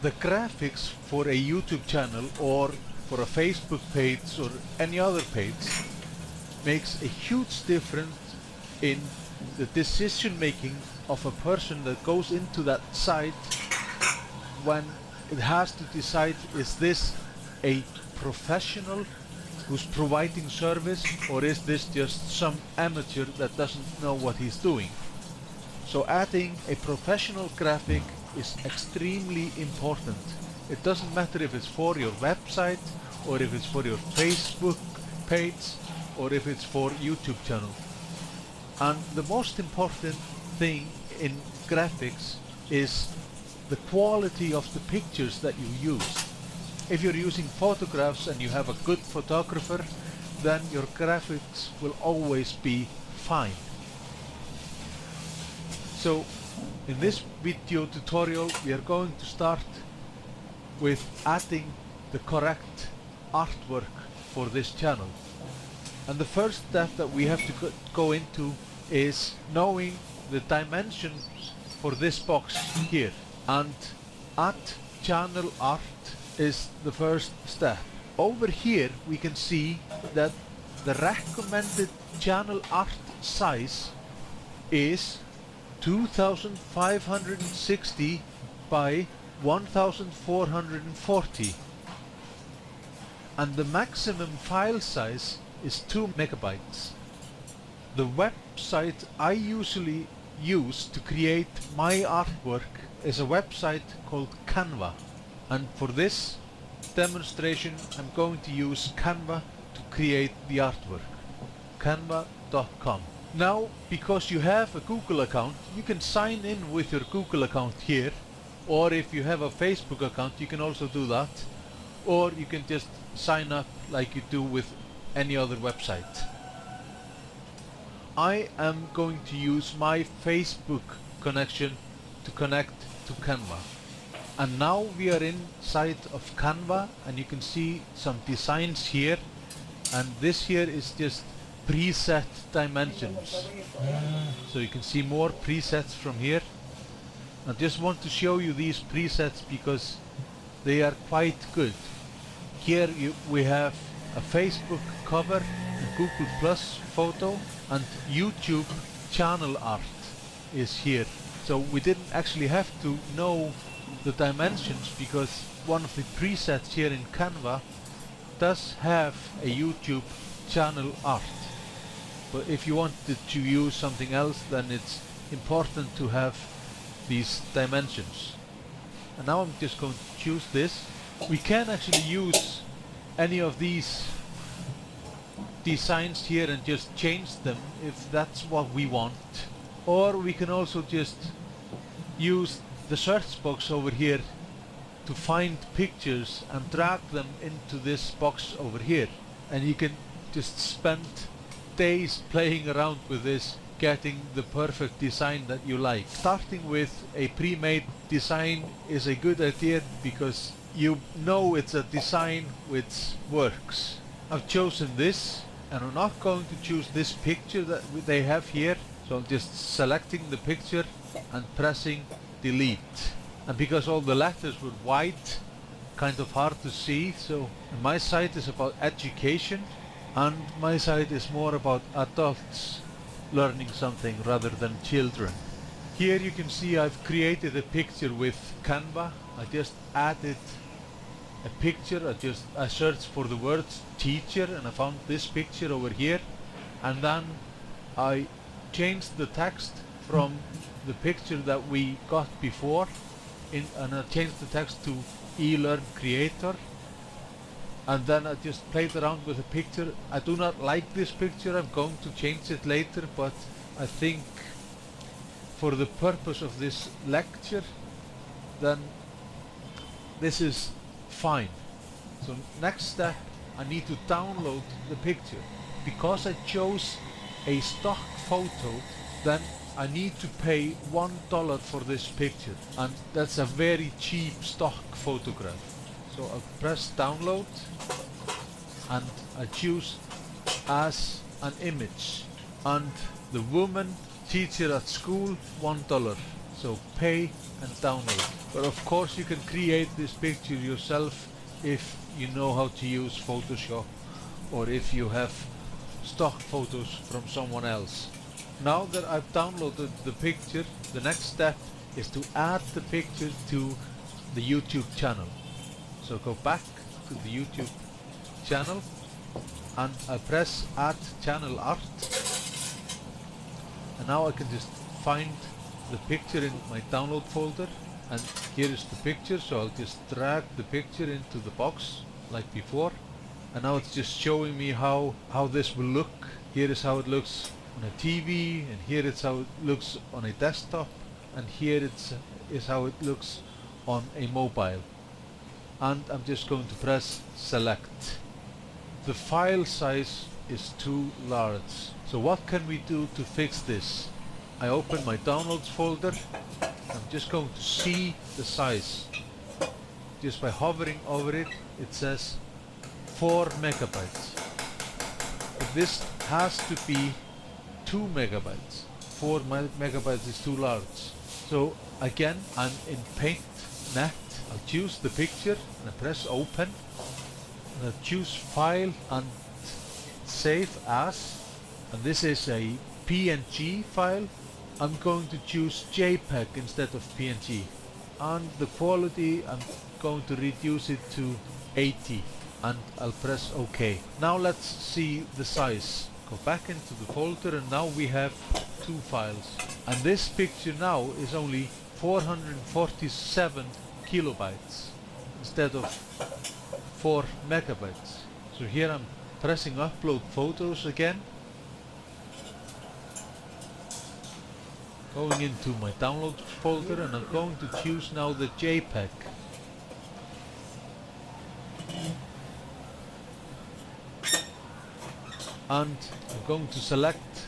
The graphics for a YouTube channel or for a Facebook page or any other page makes a huge difference in the decision making of a person that goes into that site when it has to decide, is this a professional who's providing service, or is this just some amateur that doesn't know what he's doing? So adding a professional graphic is extremely important. It doesn't matter if it's for your website, or if it's for your Facebook page, or if it's for YouTube channel. And the most important thing in graphics is the quality of the pictures that you use. If you're using photographs and you have a good photographer, then your graphics will always be fine. So in this video tutorial we are going to start with adding the correct artwork for this channel. And the first step that we have to go into is knowing the dimensions for this box here. And add channel art is the first step. Over here we can see that the recommended channel art size is 2560 by 1440, and the maximum file size is 2 megabytes. The website I usually use to create my artwork is a website called Canva, and for this demonstration I'm going to use Canva to create the artwork. Canva.com. Now, because you have a Google account, you can sign in with your Google account here, or if you have a Facebook account you can also do that, or you can just sign up like you do with any other website. I am going to use my Facebook connection to connect to Canva. And now we are inside of Canva, and you can see some designs here, and this here is just preset dimensions. So you can see more presets from here. I just want to show you these presets because they are quite good. Here we have a Facebook cover, a Google Plus photo, and YouTube channel art is here. So we didn't actually have to know the dimensions because one of the presets here in Canva does have a YouTube channel art. But if you wanted to use something else, then it's important to have these dimensions. And now I'm just going to choose this. We can actually use any of these designs here and just change them if that's what we want. Or we can also just use the search box over here to find pictures and drag them into this box over here. And you can just spend days playing around with this, getting the perfect design that you like. Starting with a pre-made design is a good idea because you know it's a design which works. I've chosen this, and I'm not going to choose this picture that they have here, so I'm just selecting the picture and pressing delete. And because all the letters were white, kind of hard to see, so my site is about education and my site is more about adults learning something rather than children. Here you can see I've created a picture with Canva. I just added a picture. I searched for the word teacher and I found this picture over here, and then I changed the text from the picture that we got before and I changed the text to eLearn Creator, and then I just played around with the picture. I do not like this picture. I'm going to change it later, but I think for the purpose of this lecture then this is fine. So next step, I need to download the picture. Because I chose a stock photo, then I need to pay $1 for this picture, and that's a very cheap stock photograph. So I'll press download and I choose as an image, and the woman teacher at school $1. So pay and download. But of course you can create this picture yourself if you know how to use Photoshop or if you have stock photos from someone else. Now that I've downloaded the picture, the next step is to add the picture to the YouTube channel. So go back to the YouTube channel and I press add channel art, and now I can just find the picture in my download folder, and here is the picture. So I'll just drag the picture into the box like before, and now it's just showing me how this will look. Here is how it looks on a TV, and here it's how it looks on a desktop, and here is how it looks on a mobile. And I'm just going to press select. The file size is too large. So what can we do to fix this? I open my downloads folder. I'm just going to see the size. Just by hovering over it, it says 4 megabytes. But this has to be 2 megabytes. 4 megabytes is too large. So again, I'm in PaintNet. I'll choose the picture and I press open, and I'll choose file and save as, and this is a PNG file. I'm going to choose JPEG instead of PNG, and the quality I'm going to reduce it to 80, and I'll press OK. Now let's see the size. Go back into the folder, and now we have 2 files, and this picture now is only 447 kilobytes instead of 4 megabytes. So here I'm pressing upload photos again, going into my download folder, and I'm going to choose now the JPEG. And I'm going to select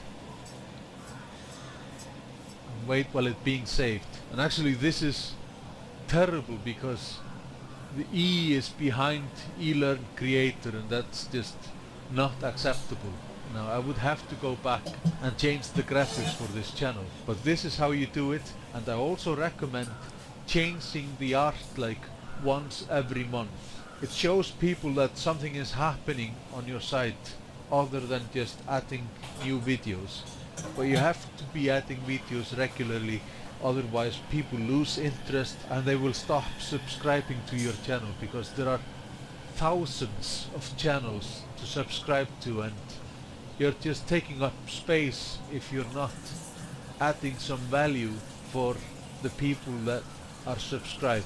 and wait while it's being saved. And actually this is terrible because the E is behind eLearn Creator, and that's just not acceptable. Now I would have to go back and change the graphics for this channel, but this is how you do it. And I also recommend changing the art like once every month. It shows people that something is happening on your site other than just adding new videos. But you have to be adding videos regularly, otherwise people lose interest and they will stop subscribing to your channel, because there are thousands of channels to subscribe to, and you're just taking up space if you're not adding some value for the people that are subscribed.